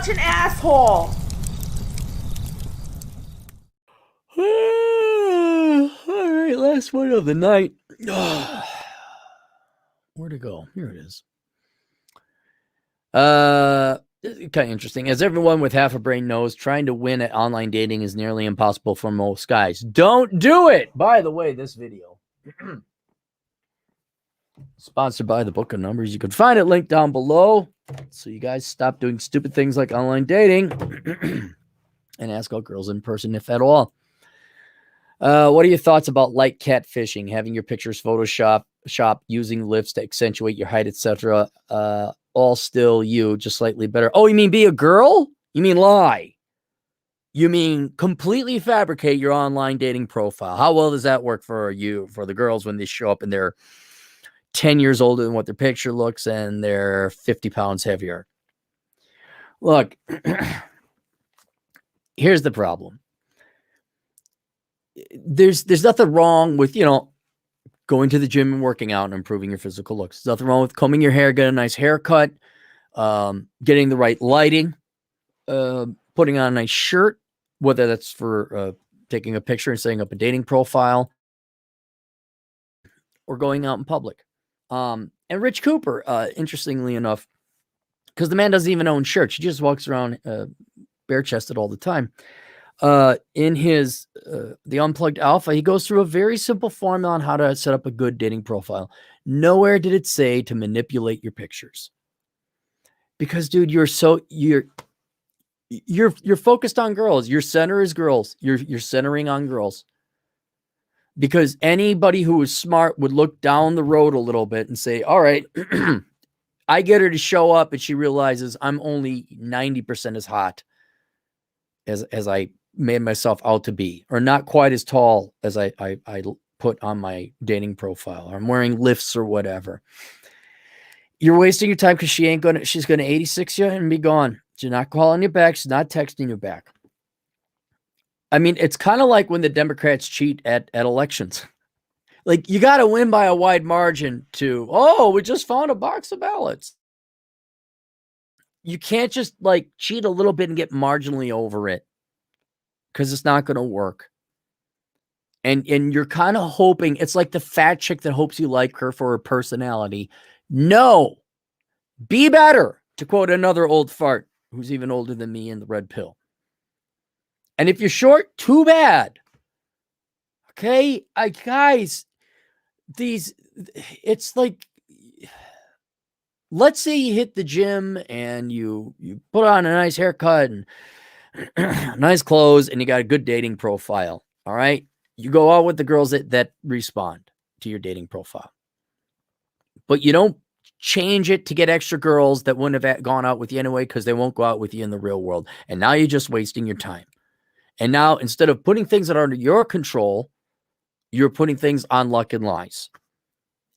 such an asshole. All right, last one of the night. Where'd it go? Here it is. Kind of interesting. As everyone with half a brain knows, trying to win at online dating is nearly impossible for most guys. Don't do it. By the way, this video sponsored by the Book of Numbers. You can find it linked down below. So you guys stop doing stupid things like online dating and ask out girls in person, if at all. What are your thoughts about light catfishing, having your pictures Photoshop using lifts to accentuate your height, etc.? All still you, just slightly better. Oh, you mean be a girl? You mean lie? You mean completely fabricate your online dating profile? How well does that work for you, for the girls, when they show up and they're 10 years older than what their picture looks and they're 50 pounds heavier? Look, here's the problem. There's nothing wrong with, going to the gym and working out and improving your physical looks. There's nothing wrong with combing your hair, getting a nice haircut, getting the right lighting, putting on a nice shirt, whether that's for taking a picture and setting up a dating profile, or going out in public. And Rich Cooper, interestingly enough, because the man doesn't even own shirts, he just walks around bare-chested all the time. In his the Unplugged Alpha, he goes through a very simple formula on how to set up a good dating profile. Nowhere did it say to manipulate your pictures, because, dude, you're focused on girls. Your center is girls. You're centering on girls, because anybody who is smart would look down the road a little bit and say, all right, I get her to show up and she realizes I'm only 90% as hot as I made myself out to be, or not quite as tall as I put on my dating profile, or I'm wearing lifts or whatever. You're wasting your time, because she's gonna 86 you and be gone. She's not calling you back. She's not texting you back. I mean, it's kind of like when the Democrats cheat at elections. Like, you got to win by a wide margin we just found a box of ballots. You can't just cheat a little bit and get marginally over it, because it's not going to work. And you're kind of hoping, it's like the fat chick that hopes you like her for her personality. No, be better, to quote another old fart who's even older than me in the red pill. And if you're short, too bad. Okay, guys, it's like, let's say you hit the gym and you put on a nice haircut and nice clothes, and you got a good dating profile. All right. You go out with the girls that respond to your dating profile, but you don't change it to get extra girls that wouldn't have gone out with you anyway, because they won't go out with you in the real world. And now you're just wasting your time. And now, instead of putting things that are under your control, you're putting things on luck and lies.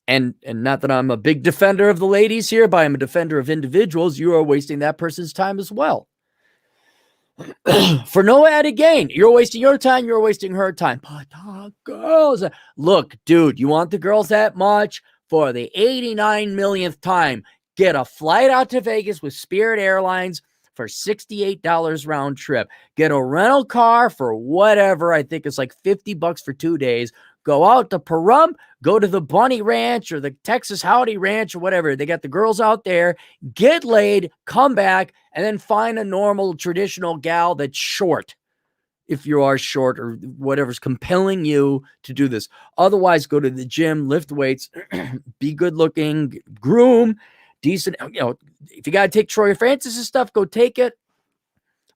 And not that I'm a big defender of the ladies here, but I'm a defender of individuals. You are wasting that person's time as well. For no added gain. You're wasting your time. You're wasting her time. But girls, look, dude, you want the girls that much? For the 89 millionth time, get a flight out to Vegas with Spirit Airlines for $68 round trip. Get a rental car for whatever. I think it's like $50 for 2 days. Go out to Pahrump, go to the Bunny Ranch or the Texas Howdy Ranch or whatever. They got the girls out there, get laid, come back, and then find a normal traditional gal that's short, if you are short, or whatever's compelling you to do this. Otherwise, go to the gym, lift weights, be good looking, groom, decent. If you got to take Troy Francis' stuff, go take it.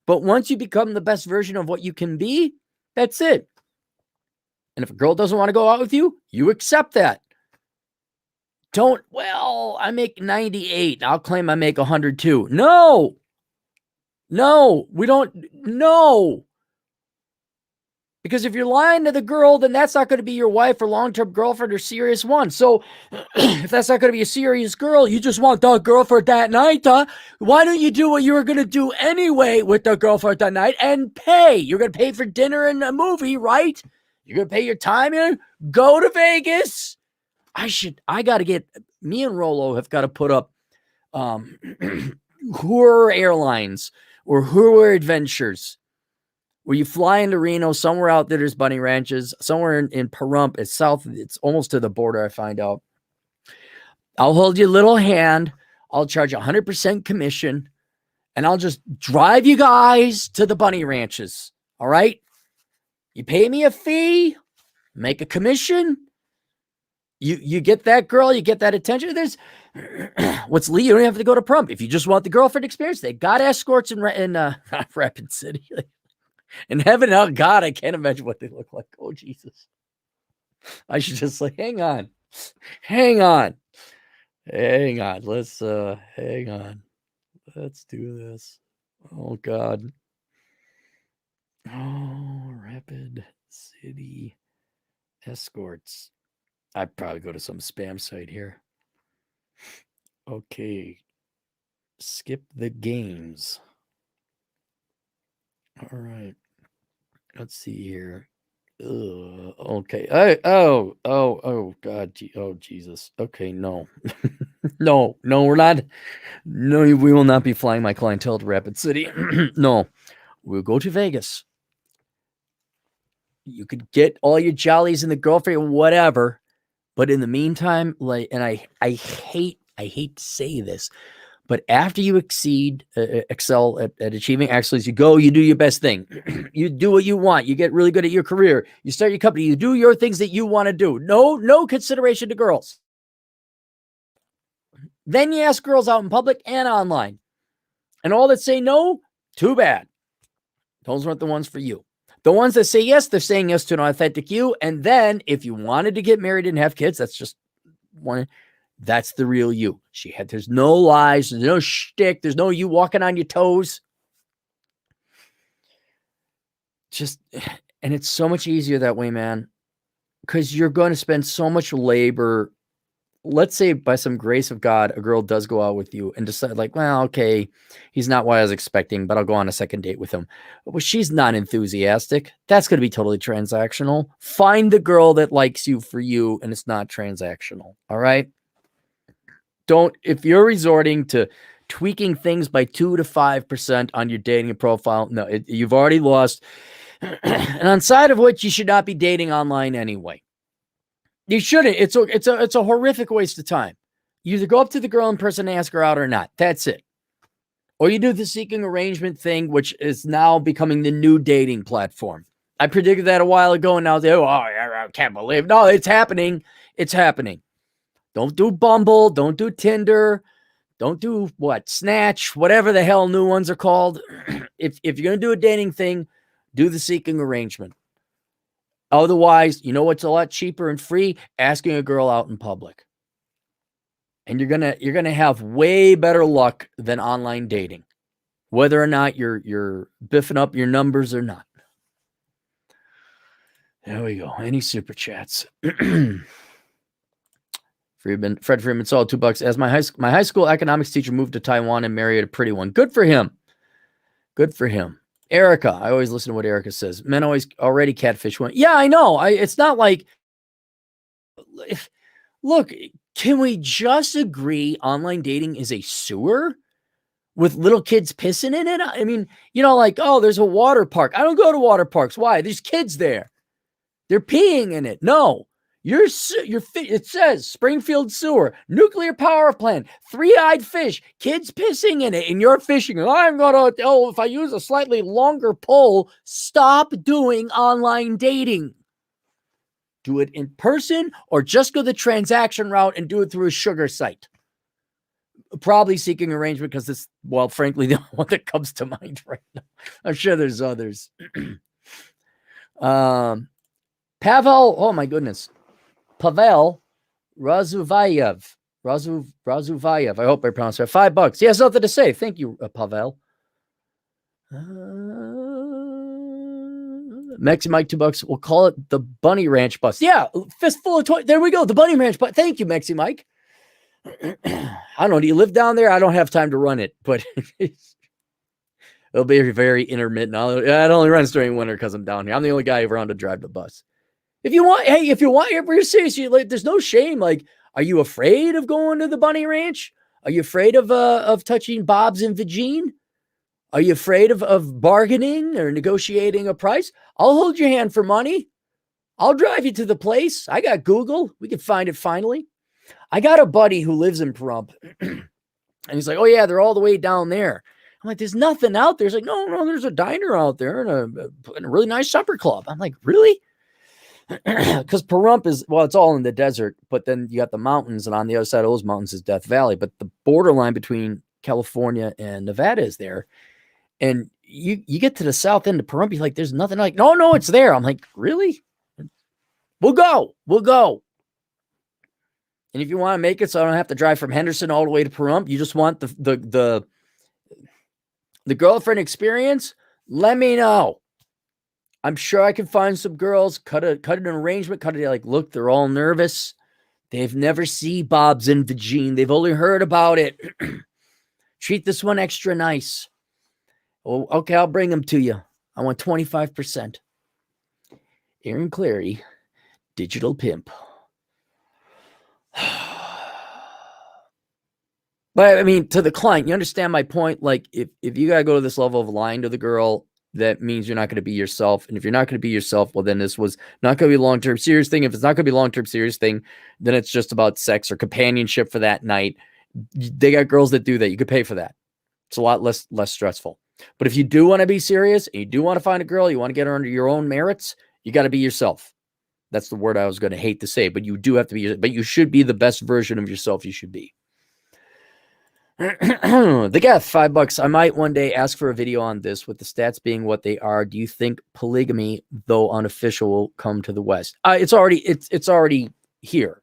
But once you become the best version of what you can be, that's it. And if a girl doesn't want to go out with you, you accept that. I make 98. I'll claim I make 102. No, we don't. No. Because if you're lying to the girl, then that's not going to be your wife or long-term girlfriend or serious one. So if that's not going to be a serious girl, you just want the girl for that night, huh? Why don't you do what you were going to do anyway with the girl for that night and pay? You're going to pay for dinner and a movie, right? You're going to pay your time in? Go to Vegas. Me and Rolo have got to put up Hoorer Airlines or Hoover Adventures, where you fly into Reno, somewhere out there, there's bunny ranches, somewhere in Pahrump, it's south, it's almost to the border, I find out. I'll hold your little hand. I'll charge 100% commission, and I'll just drive you guys to the bunny ranches. All right? You pay me a fee, make a commission. You get that girl, you get that attention. There's what's Lee? You don't have to go to prom. If you just want the girlfriend experience, they got escorts in Rapid City. In heaven, oh God, I can't imagine what they look like. Oh Jesus. I should just say, hang on. Let's hang on. Let's do this. Oh God. Oh, Rapid City escorts. I'd probably go to some spam site here. Okay. Skip the games. All right. Let's see here. Okay. Oh, God. Oh, Jesus. Okay, no. No, we're not. No, we will not be flying my clientele to Rapid City. No, we'll go to Vegas. You could get all your jollies and the girlfriend, whatever. But in the meantime, and I hate to say this, but after you excel at achieving excellence, you do your best thing. You do what you want. You get really good at your career. You start your company. You do your things that you want to do. No consideration to girls. Then you ask girls out in public and online. And all that say no, too bad. Those aren't the ones for you. The ones that say yes, they're saying yes to an authentic you. And then if you wanted to get married and have kids, that's just one. That's the real you. There's no lies. There's no shtick. There's no you walking on your toes. And it's so much easier that way, man, because you're going to spend so much labor. Let's say by some grace of God, a girl does go out with you and decide like, well, okay, he's not what I was expecting, but I'll go on a second date with him. Well, she's not enthusiastic. That's going to be totally transactional. Find the girl that likes you for you, and it's not transactional. All right. If you're resorting to tweaking things by 2 to 5% on your dating profile, no, you've already lost. And on side of which you should not be dating online anyway. You shouldn't. It's a horrific waste of time. You either go up to the girl in person and ask her out or not. That's it. Or you do the seeking arrangement thing, which is now becoming the new dating platform. I predicted that a while ago, and now I can't believe. No, it's happening. It's happening. Don't do Bumble. Don't do Tinder. Don't do Snatch, whatever the hell new ones are called. If you're going to do a dating thing, do the seeking arrangement. Otherwise, you know what's a lot cheaper and free? Asking a girl out in public. And you're gonna have way better luck than online dating, whether or not you're biffing up your numbers or not. There we go. Any super chats? Fred Freeman saw $2. As my high school economics teacher moved to Taiwan and married a pretty one. Good for him. Good for him. Erica, I always listen to what Erica says. Men already catfish women. Yeah, I know. It's not like, look, can we just agree online dating is a sewer with little kids pissing in it? I mean, there's a water park. I don't go to water parks. Why? There's kids there. They're peeing in it. No. It says Springfield sewer, nuclear power plant, three-eyed fish, kids pissing in it, and you're fishing. If I use a slightly longer pole, stop doing online dating. Do it in person or just go the transaction route and do it through a sugar site. Probably seeking arrangement because it's, frankly, the one that comes to mind right now. I'm sure there's others. Pavel, oh my goodness. Pavel Razuvayev. Razuvayev. I hope I pronounced that. $5. He has nothing to say. Thank you, Pavel. Mexi Mike, $2. We'll call it the Bunny Ranch bus. Yeah, fistful of toys. There we go. The Bunny Ranch bus. Thank you, Mexi Mike. I don't know. Do you live down there? I don't have time to run it, but it'll be very intermittent. It only runs during winter because I'm down here. I'm the only guy around to drive the bus. If you want, if you're serious, there's no shame. Like, are you afraid of going to the Bunny Ranch? Are you afraid of touching Bob's and Vagine? Are you afraid of bargaining or negotiating a price? I'll hold your hand for money. I'll drive you to the place. I got Google. We can find it finally. I got a buddy who lives in Pahrump, and he's like, oh, yeah, they're all the way down there. I'm like, there's nothing out there. He's like, no, there's a diner out there and a really nice supper club. I'm like, really? Because Pahrump is, well, it's all in the desert, but then you got the mountains, and on the other side of those mountains is Death Valley. But the borderline between California and Nevada is there. And you get to the south end of Pahrump, you're like, there's nothing. Like, no, it's there. I'm like, really? We'll go. And if you want to make it so I don't have to drive from Henderson all the way to Pahrump, you just want the girlfriend experience, let me know. I'm sure I can find some girls, cut an arrangement, like, look, they're all nervous. They've never seen Bob's and Vagine. They've only heard about it. Treat this one extra nice. Oh, okay, I'll bring them to you. I want 25%. Aaron Clary, digital pimp. But I mean, to the client, you understand my point? Like, if you got to go to this level of lying to the girl, that means you're not going to be yourself. And if you're not going to be yourself, well, then this was not going to be a long-term serious thing. If it's not going to be a long-term serious thing, then it's just about sex or companionship for that night. They got girls that do that. You could pay for that. It's a lot less stressful. But if you do want to be serious and you do want to find a girl, you want to get her under your own merits, you got to be yourself. That's the word I was going to hate to say, but you do have to be, but you should be the best version of yourself you should be. They got $5. I might one day ask for a video on this, with the stats being what they are. Do you think polygamy, though unofficial, will come to the West? It's already here.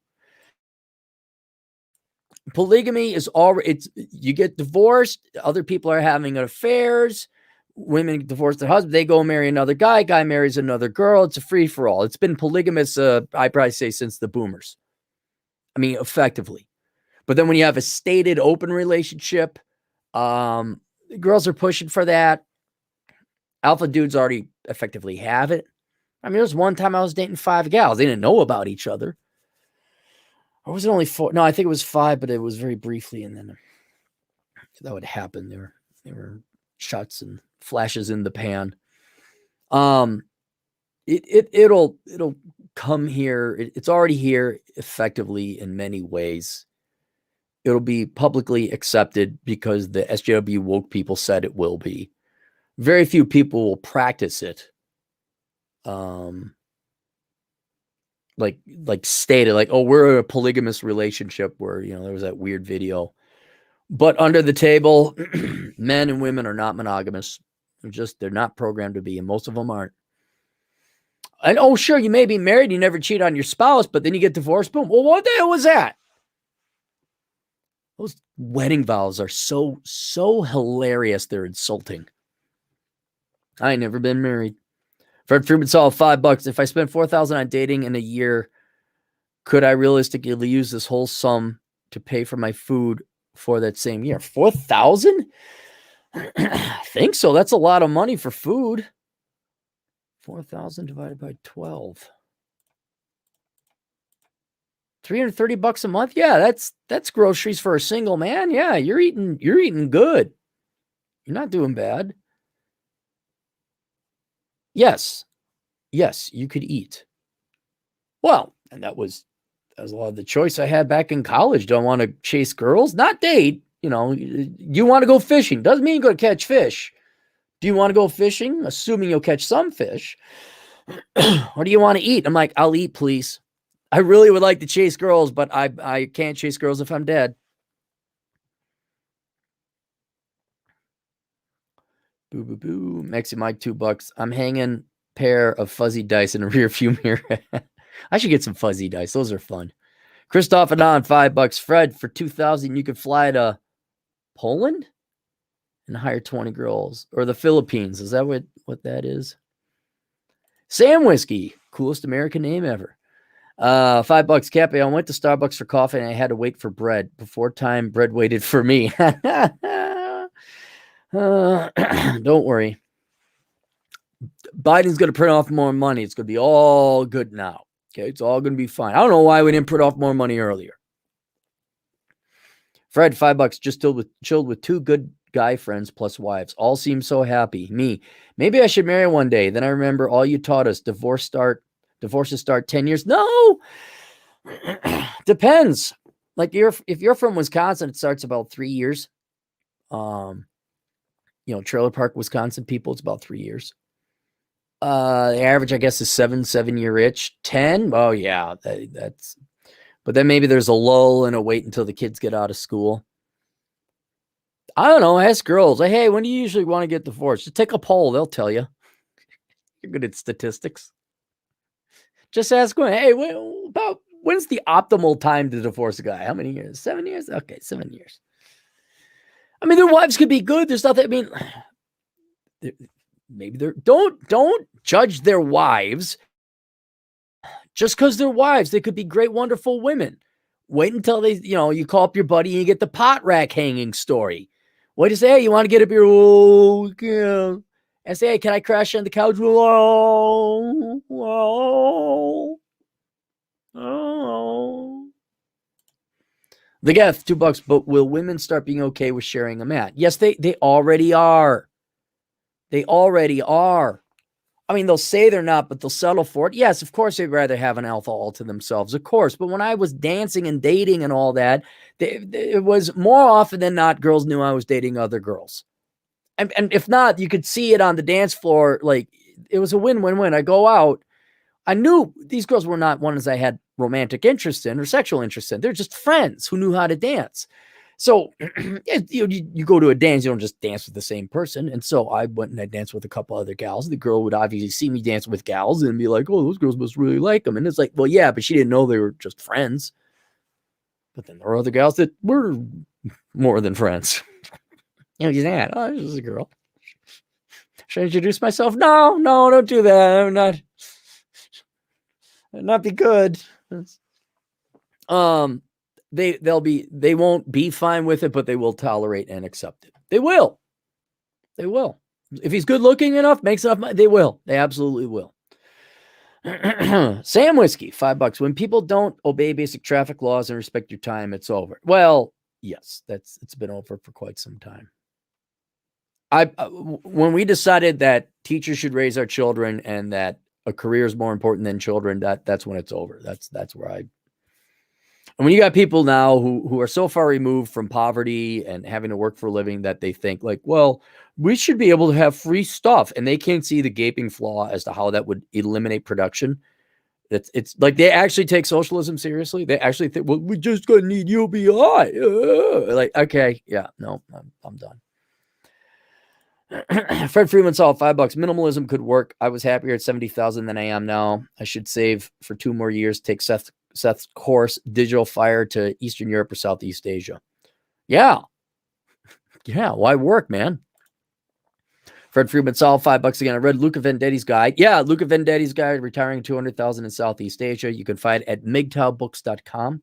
Polygamy is already, you get divorced, other people are having affairs, women divorce their husband, they go marry another guy marries another girl. It's a free-for-all. It's been polygamous, I probably say, since the boomers. I mean, effectively. But then when you have a stated open relationship, girls are pushing for that. Alpha dudes already effectively have it. I mean, there was one time I was dating 5 gals. They didn't know about each other. Or was it only 4? No, I think it was 5, but it was very briefly, and then that would happen. There were shots and flashes in the pan. It'll come here. It's already here effectively in many ways. It'll be publicly accepted because the SJW woke people said it will be. Very few people will practice it. Like stated, like, oh, we're in a polygamous relationship, where, there was that weird video. But under the table, men and women are not monogamous. They're not programmed to be, and most of them aren't. And oh, sure, you may be married, you never cheat on your spouse, but then you get divorced, boom. Well, what the hell was that? Those wedding vows are so hilarious. They're insulting. I ain't never been married. Fred Freeman saw $5. If I spend $4,000 on dating in a year, could I realistically use this whole sum to pay for my food for that same year? $4,000? I think so. That's a lot of money for food. 4,000 divided by 12. $330 a month. Yeah, that's groceries for a single man. Yeah, you're eating good. You're not doing bad. Yes, you could eat. Well, and that was a lot of the choice I had back in college. Don't want to chase girls, not date. You want to go fishing. Doesn't mean you're going to catch fish. Do you want to go fishing? Assuming you'll catch some fish. Or do you want to eat? I'm like, I'll eat, please. I really would like to chase girls, but I can't chase girls if I'm dead. Boo, boo, boo. Mexi Mike, $2. I'm hanging pair of fuzzy dice in a rear view mirror. I should get some fuzzy dice. Those are fun. Christoph Anon, $5. Fred, for 2,000, you could fly to Poland and hire 20 girls, or the Philippines. Is that what that is? Sam Whiskey, coolest American name ever. $5. Cappy, I went to Starbucks for coffee and I had to wait for bread. Before time, bread waited for me. Don't worry. Biden's going to print off more money. It's going to be all good now. Okay, it's all going to be fine. I don't know why we didn't print off more money earlier. Fred, $5. Just chilled with 2 good guy friends plus wives. All seem so happy. Me. Maybe I should marry one day. Then I remember all you taught us. Divorces start 10 years. No. Depends. Like if you're from Wisconsin, it starts about 3 years. Trailer Park, Wisconsin people, it's about 3 years. The average, I guess, is 7-year itch. 10. Oh yeah. But then maybe there's a lull and a wait until the kids get out of school. I don't know. Ask girls. Hey, when do you usually want to get divorced? Just take a poll. They'll tell you. You're good at statistics. Just ask women. Hey, when's the optimal time to divorce a guy? How many years? 7 years? Okay, 7 years. I mean, their wives could be good. There's nothing. I mean, maybe don't judge their wives just because they're wives. They could be great, wonderful women. Wait until you call up your buddy and you get the pot rack hanging story. Wait to say, hey, you want to get a beer? Oh, yeah. And say, hey, can I crash on the couch? Oh, oh, oh. The Geth, $2. But will women start being okay with sharing a mat? Yes, they already are. They already are. I mean, they'll say they're not, but they'll settle for it. Yes, of course, they'd rather have an alpha all to themselves, of course. But when I was dancing and dating and all that, it was more often than not, girls knew I was dating other girls. And if not, you could see it on the dance floor. Like, it was a win-win-win. I go out. I knew these girls were not ones I had romantic interest in or sexual interest in. They're just friends who knew how to dance. So you go to a dance, you don't just dance with the same person. And so I went and I danced with a couple other gals. The girl would obviously see me dance with gals and be like, oh, those girls must really like them. And it's like, well, yeah, but she didn't know they were just friends. But then there were other gals that were more than friends. She's like, oh, this is a girl. Should I introduce myself? No, don't do that. I'll not be good. They won't be fine with it, but they will tolerate and accept it. They will. If he's good looking enough, makes enough money, they will. They absolutely will. Sam Whiskey, $5. When people don't obey basic traffic laws and respect your time, it's over. Well, yes, it's been over for quite some time. When we decided that teachers should raise our children and that a career is more important than children, that's when it's over. That's where and when you got people now who are so far removed from poverty and having to work for a living that they think like, well, we should be able to have free stuff, and they can't see the gaping flaw as to how that would eliminate production. It's like they actually take socialism seriously. They actually think, well, we just gonna need UBI. Like, okay, yeah, no, I'm done. Fred Freeman saw $5. Minimalism could work. I was happier at 70,000 than I am now. I should save for 2 more years. Take Seth's course, Digital Fire, to Eastern Europe or Southeast Asia. Yeah. Why work, man? Fred Freeman saw $5 again. I read Luca Vendetti's guide. Yeah, Luca Vendetti's guide, retiring 200,000 in Southeast Asia. You can find it at MGTOWbooks.com.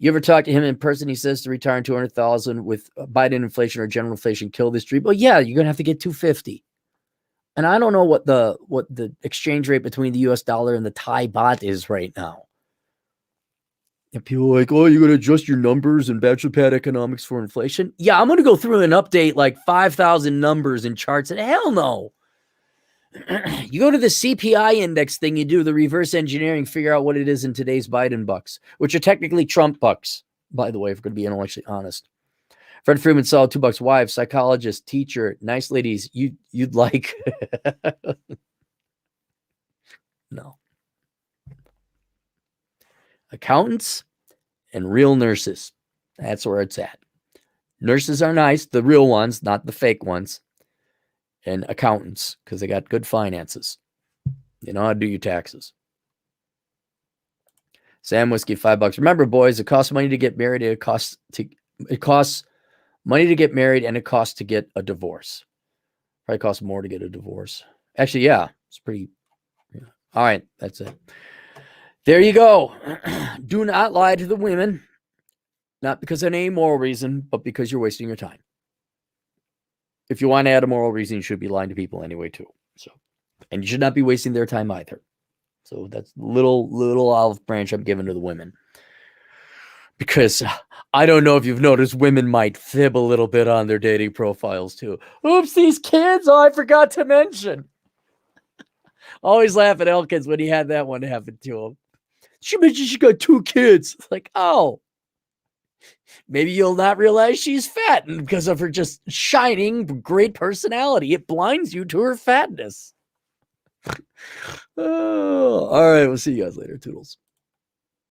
You ever talk to him in person? He says to retire in 200,000 with Biden inflation or general inflation kill this dream. Well, yeah, you're gonna have to get 250. And I don't know what the exchange rate between the US dollar and the Thai baht is right now. And people are like, oh, you're gonna adjust your numbers and bachelor pad economics for inflation? Yeah, I'm gonna go through and update like 5,000 numbers and charts. And hell no. You go to the CPI index thing, you do the reverse engineering, figure out what it is in today's Biden bucks, which are technically Trump bucks, by the way, if we're going to be intellectually honest. Fred Freeman saw $2. Wife, psychologist, teacher, nice ladies you'd like. No. Accountants and real nurses. That's where it's at. Nurses are nice, the real ones, not the fake ones. And accountants, because they got good finances. You know how to do your taxes. Sam Whiskey, $5. Remember, boys, it costs money to get married. It costs money to get married, and it costs to get a divorce. Probably costs more to get a divorce. Actually, yeah, it's pretty. Yeah. All right, that's it. There you go. Do not lie to the women, not because of any moral reason, but because you're wasting your time. If you want to add a moral reason, you should be lying to people anyway, too. So, and you should not be wasting their time either. So that's little olive branch I'm giving to the women. Because I don't know if you've noticed, women might fib a little bit on their dating profiles too. Oops, these kids. Oh, I forgot to mention. Always laugh at Elkins when he had that one happen to him. She mentioned she got 2 kids. It's like, oh, maybe you'll not realize she's fat, and because of her just shining great personality, it blinds you to her fatness. Oh, all right, we'll see you guys later. Toodles.